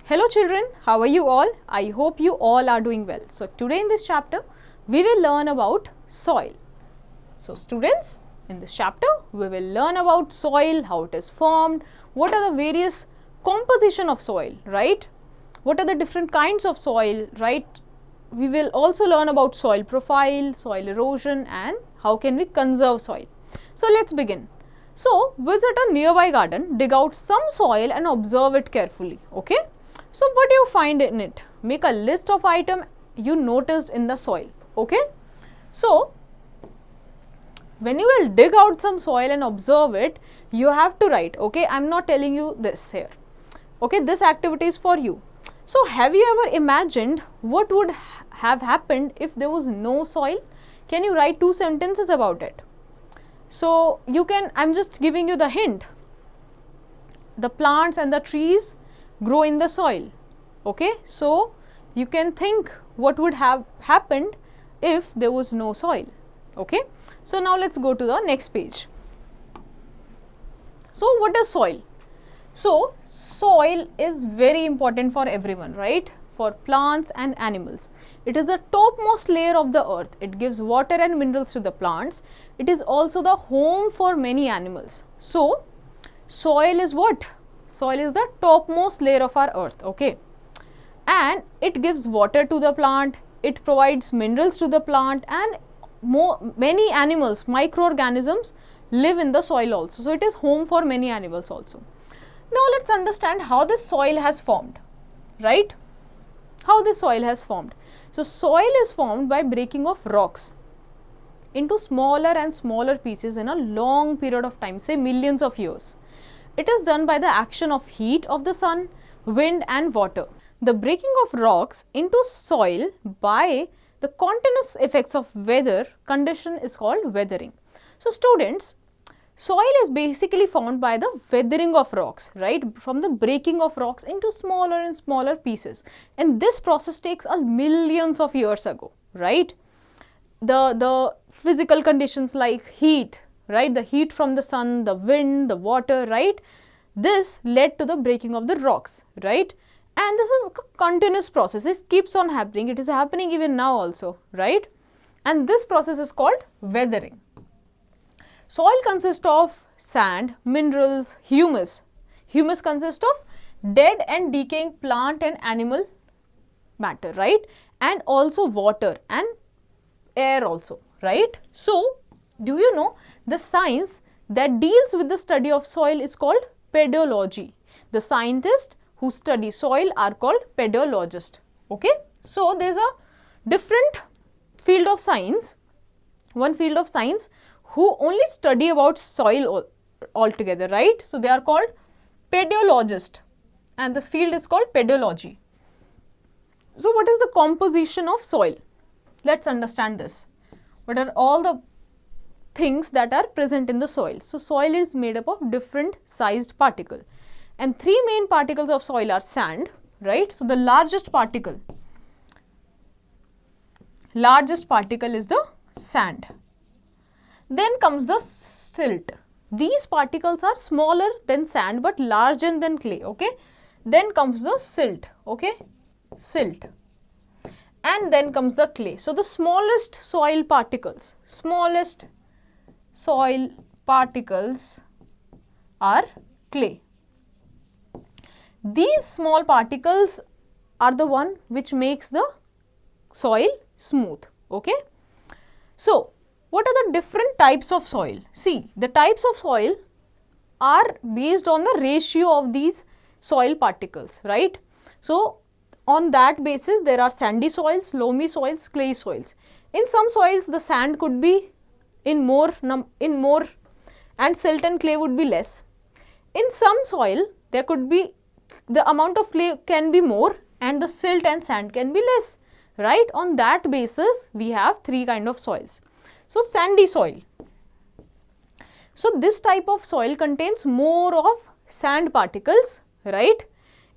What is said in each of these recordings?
Hello children, how are you all? I hope you all are doing well. So today in this chapter, we will learn about soil. So students, in this chapter, we will learn about soil, how it is formed, what are the various composition of soil, right? What are the different kinds of soil, right? We will also learn about soil profile, soil erosion and how can we conserve soil. So let's begin. So visit a nearby garden, dig out some soil and observe it carefully, okay? So what do you find in it? Make a list of items you noticed in the soil, okay? So when you will dig out some soil and observe it, you have to write, okay? I am not telling you this here, okay? This activity is for you. So have you ever imagined what would have happened if there was no soil? Can you write 2 sentences about it? So you can, I am just giving you the hint. The plants and the trees grow in the soil, okay? So you can think what would have happened if there was no soil, okay? So now let's go to the next page. So what is soil? So soil is very important for everyone, right? For plants and animals. It is the topmost layer of the earth. It gives water and minerals to the plants. It is also the home for many animals. So soil is what? Soil is the topmost layer of our earth, okay? And it gives water to the plant, it provides minerals to the plant and many animals, microorganisms live in the soil also. So it is home for many animals also. Now let's understand how this soil has formed, right? How this soil has formed. So soil is formed by breaking of rocks into smaller and smaller pieces in a long period of time, say millions of years. It is done by the action of heat of the sun, wind and water. The breaking of rocks into soil by the continuous effects of weather condition is called weathering. So students, soil is basically formed by the weathering of rocks, right? From the breaking of rocks into smaller and smaller pieces. And this process takes millions of years ago, right? The physical conditions like heat, right? The heat from the sun, the wind, the water, right? This led to the breaking of the rocks, right? And this is a continuous process. It keeps on happening. It is happening even now also, right? And this process is called weathering. Soil consists of sand, minerals, humus. Humus consists of dead and decaying plant and animal matter, right? And also water and air also, right? So do you know the science that deals with the study of soil is called pedology. The scientists who study soil are called pedologists, okay? So there is a different field of science, one field of science who only study about soil altogether, right? So they are called pedologists and the field is called pedology. So what is the composition of soil? Let's understand this. What are all the things that are present in the soil? So soil is made up of different sized particles and 3 main particles of soil are sand, right? So the largest particle is the sand. Then comes the silt. These particles are smaller than sand but larger than clay, okay? Then comes the silt, okay? Silt. And then comes the clay. So the smallest soil particles are clay. These small particles are the one which makes the soil smooth, okay? So what are the different types of soil? See, the types of soil are based on the ratio of these soil particles, right? So on that basis, there are sandy soils, loamy soils, clay soils. In some soils, the sand could be in more and silt and clay would be less. In some soil, there could be the amount of clay can be more and the silt and sand can be less, right? On that basis, we have 3 kind of soils. So sandy soil. So this type of soil contains more of sand particles, right?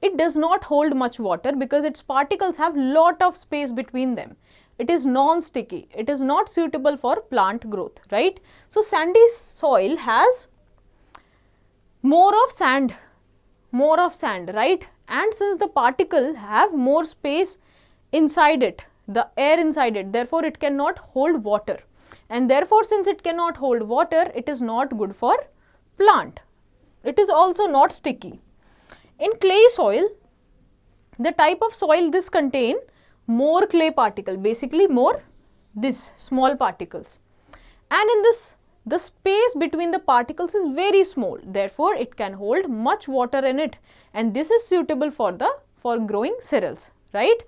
It does not hold much water because its particles have lot of space between them. It is non-sticky. It is not suitable for plant growth, right? So sandy soil has more of sand, right? and since the particle have more space inside it, the air inside it, therefore it cannot hold water, and therefore since it cannot hold water, it is not good for plant. It is also not sticky. In clay soil, the type of soil this contain more clay particle, basically more this small particles, and in this the space between the particles is very small, therefore it can hold much water in it, and this is suitable for growing cereals, right?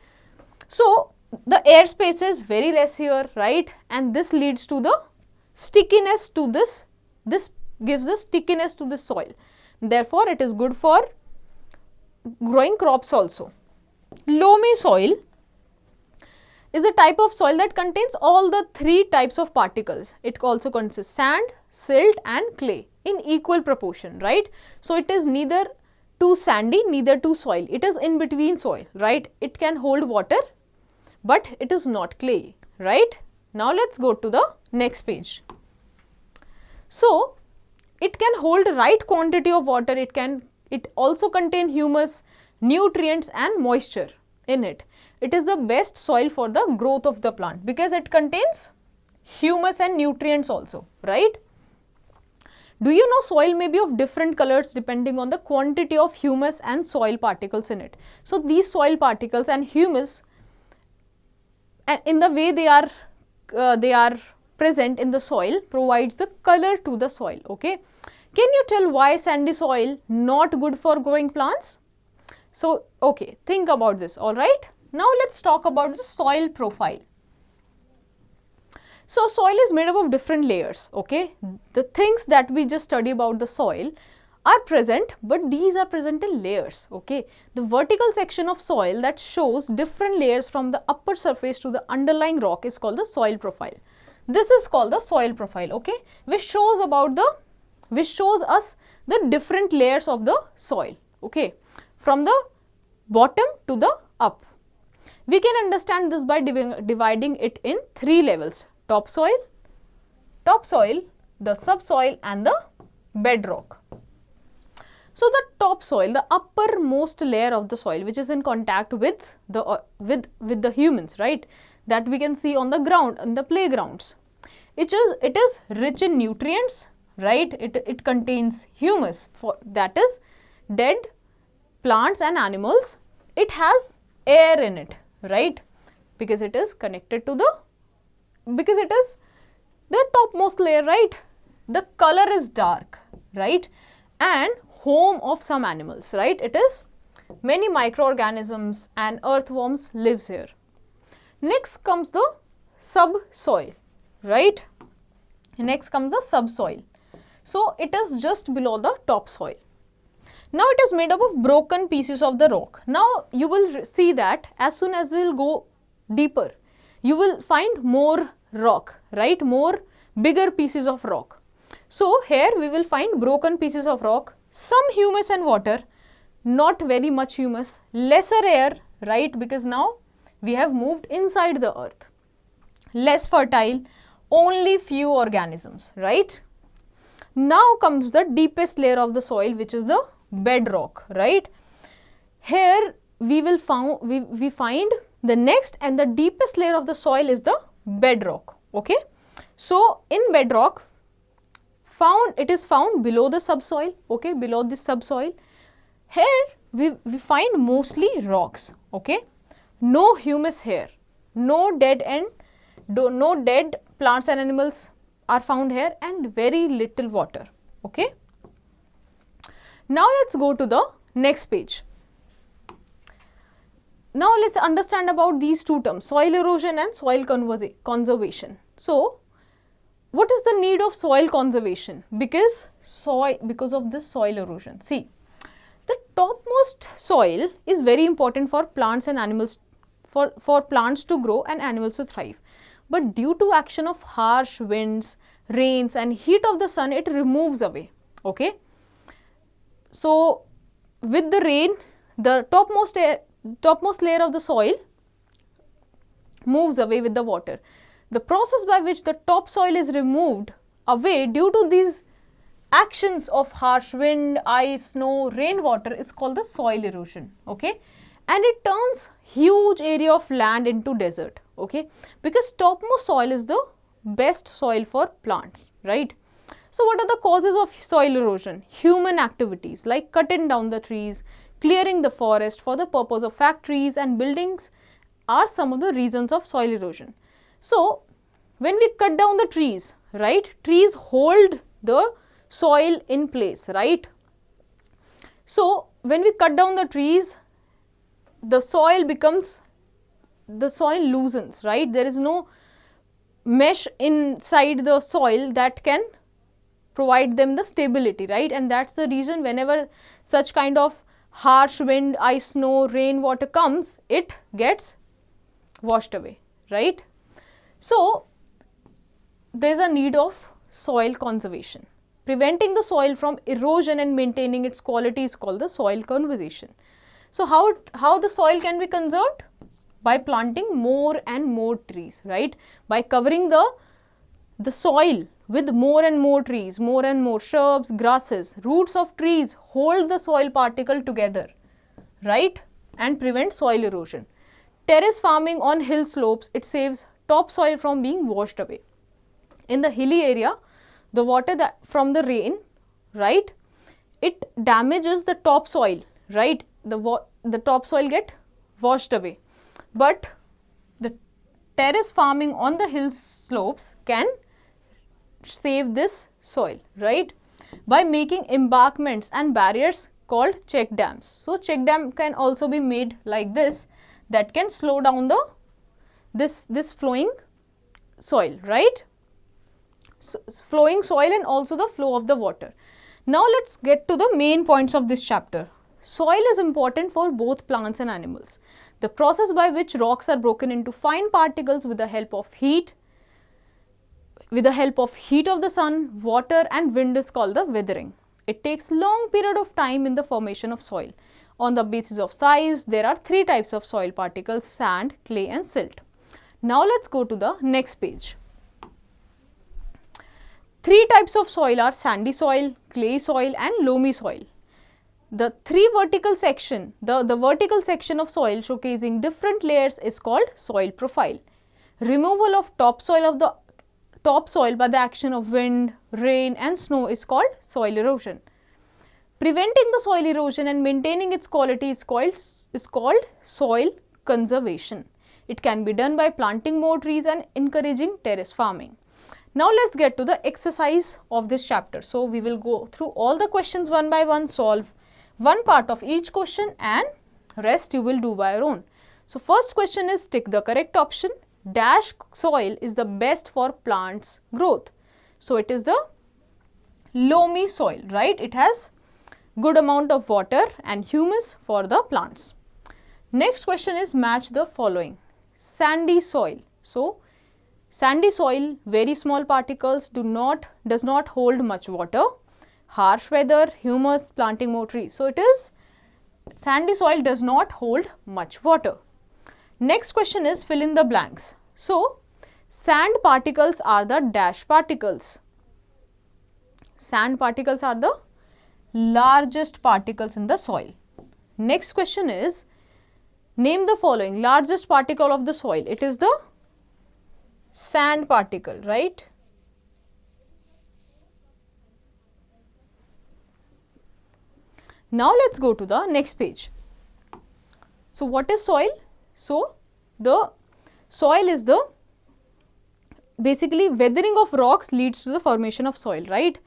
So the air space is very less here, right, and this leads to the stickiness to this gives a stickiness to the soil, therefore it is good for growing crops also. Loamy soil is a type of soil that contains all the three types of particles. It also consists sand, silt and clay in equal proportion, right? So it is neither too sandy, neither too soil. It is in between soil, right? It can hold water, but it is not clay, right? Now let's go to the next page. So it can hold right quantity of water. It also contain humus, nutrients and moisture in it. It is the best soil for the growth of the plant because it contains humus and nutrients also, right? Do you know soil may be of different colors depending on the quantity of humus and soil particles in it. So these soil particles and humus, and in the way they are present in the soil, provides the color to the soil, okay? Can you tell why sandy soil not good for growing plants? So, okay, think about this, alright? Now let's talk about the soil profile. So soil is made up of different layers, okay? The things that we just study about the soil are present, but these are present in layers, okay? The vertical section of soil that shows different layers from the upper surface to the underlying rock is called the soil profile. This is called the soil profile, okay? Which shows us the different layers of the soil, okay? From the bottom to the up. We can understand this by dividing it in three levels: topsoil, the subsoil and the bedrock. So the topsoil, the uppermost layer of the soil which is in contact with the humans, right, that we can see on the ground, on the playgrounds. It is rich in nutrients, right? It contains humus, that is dead plants and animals. It has air in it, right, because it is connected to because it is the topmost layer, right? The color is dark, right, and home of some animals, right? It is many microorganisms and earthworms lives here. Next comes the subsoil, right? Next comes the subsoil. So it is just below the topsoil. Now it is made up of broken pieces of the rock. Now you will see that as soon as we will go deeper, you will find more rock, right? More bigger pieces of rock. So here we will find broken pieces of rock, some humus and water, not very much humus, lesser air, right? Because now we have moved inside the earth. Less fertile, only few organisms, right? Now comes the deepest layer of the soil, which is the bedrock, right? Here we find the next and the deepest layer of the soil is the bedrock, okay? So in bedrock, it is found below the subsoil, okay, below this subsoil. Here we find mostly rocks, okay? No humus here, no dead plants and animals are found here, and very little water, okay? Now let's go to the next page. Now let's understand about these two terms, soil erosion and soil conservation. So what is the need of soil conservation? Because of this soil erosion. See, the topmost soil is very important for plants and animals, for plants to grow and animals to thrive. But due to action of harsh winds, rains and heat of the sun, it removes away, okay? So with the rain, the topmost layer of the soil moves away with the water. The process by which the topsoil is removed away due to these actions of harsh wind, ice, snow, rainwater is called the soil erosion, okay, and it turns huge area of land into desert, okay, because topmost soil is the best soil for plants, right? So what are the causes of soil erosion? Human activities like cutting down the trees, clearing the forest for the purpose of factories and buildings are some of the reasons of soil erosion. So when we cut down the trees, right, trees hold the soil in place, right? So when we cut down the trees, the soil loosens, right? There is no mesh inside the soil that can provide them the stability, right? And that's the reason whenever such kind of harsh wind, ice, snow, rainwater comes, it gets washed away, right? So there is a need of soil conservation. Preventing the soil from erosion and maintaining its quality is called the soil conservation. So how the soil can be conserved? By planting more and more trees, right? By covering the soil with more and more trees, more and more shrubs, grasses. Roots of trees hold the soil particle together, right? And prevent soil erosion. Terrace farming on hill slopes, it saves topsoil from being washed away. In the hilly area, the water from the rain, right, it damages the topsoil, right? The topsoil get washed away. But the terrace farming on the hill slopes can save this soil, right? By making embankments and barriers called check dams. So check dam can also be made like this, that can slow down this flowing soil, right? So, flowing soil and also the flow of the water. Now let's get to the main points of this chapter. Soil is important for both plants and animals. The process by which rocks are broken into fine particles with the help of heat of the sun, water and wind is called the weathering. It takes long period of time in the formation of soil. On the basis of size, there are three types of soil particles: sand, clay and silt. Now let's go to the next page. Three types of soil are sandy soil, clay soil and loamy soil. The vertical section of soil showcasing different layers is called soil profile. Removal of topsoil by the action of wind, rain and snow is called soil erosion. Preventing the soil erosion and maintaining its quality is called soil conservation. It can be done by planting more trees and encouraging terrace farming. Now let's get to the exercise of this chapter. So we will go through all the questions one by one, solve one part of each question and rest you will do by your own. So first question is, tick the correct option. Dash soil is the best for plants growth. So it is the loamy soil, right? It has good amount of water and humus for the plants. Next question is, match the following. Sandy soil. So sandy soil, very small particles, does not hold much water. Harsh weather, humus, planting more trees. So it is sandy soil does not hold much water. Next question is, fill in the blanks. So sand particles are the dash particles. Sand particles are the largest particles in the soil. Next question is, name the following largest particle of the soil. It is the sand particle, right? Now let's go to the next page. So what is soil? So the soil is the basically weathering of rocks leads to the formation of soil, right?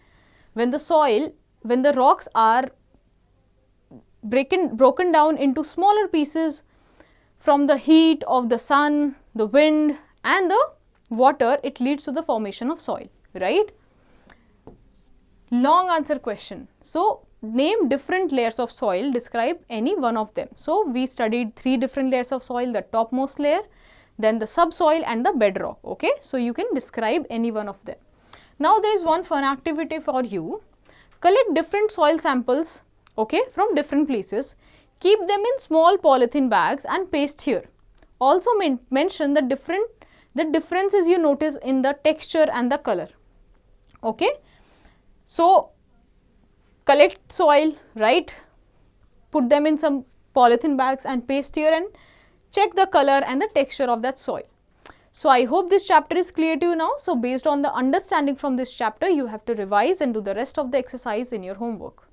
When the rocks are broken down into smaller pieces from the heat of the sun, the wind and the water, it leads to the formation of soil, right? Long answer question. So name different layers of soil, describe any one of them. So we studied three different layers of soil, the topmost layer, then the subsoil and the bedrock, okay? So you can describe any one of them. Now there is one fun activity for you. Collect different soil samples, okay, from different places. Keep them in small polythene bags and paste here. Also mention the differences you notice in the texture and the color, okay? So collect soil, right? Put them in some polythene bags and paste here and check the color and the texture of that soil. So I hope this chapter is clear to you now. So based on the understanding from this chapter, you have to revise and do the rest of the exercise in your homework.